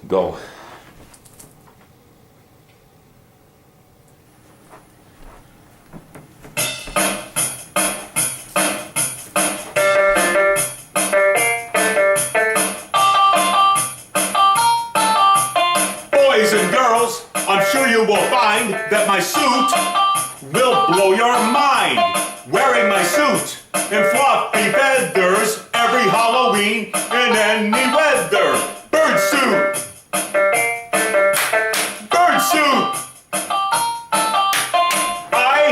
go. Boys and girls, I'm sure you will find that my suit will blow your mind. Wearing my suit in floppy feathers every Halloween in any weather. Bird suit! Bird suit! I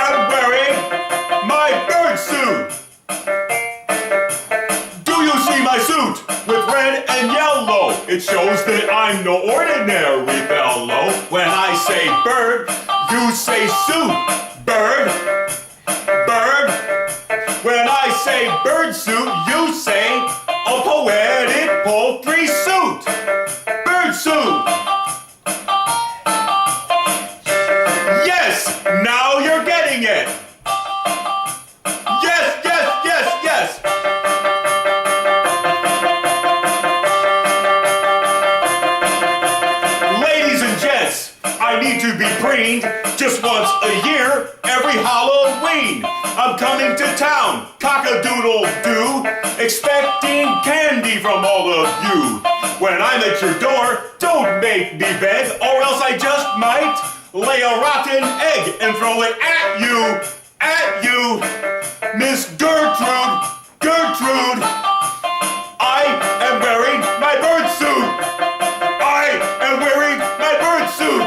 am wearing my bird suit! Do you see my suit with red and yellow? It shows that I'm no ordinary fellow. When I say bird, you say suit. Bird, bird. When I say bird suit, you say a poetic poultry suit. Bird suit. Yes, now you're getting it. Yes, yes, yes, yes. Ladies and gents, I need to be preened just once a year, every Halloween. I'm coming to town, cock-a-doodle-doo, expecting candy from all of you. When I'm at your door, don't make me beg, or else I just might lay a rotten egg and throw it at you, Miss Gertrude, Gertrude. I am wearing my bird suit. I am wearing my bird suit.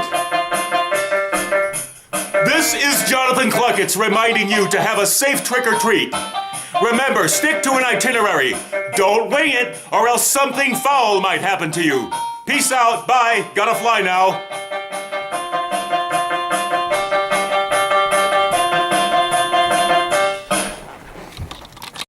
This is Jonathan Cluckett's reminding you to have a safe trick or treat. Remember, stick to an itinerary. Don't wing it, or else something foul might happen to you. Peace out, bye, gotta fly now.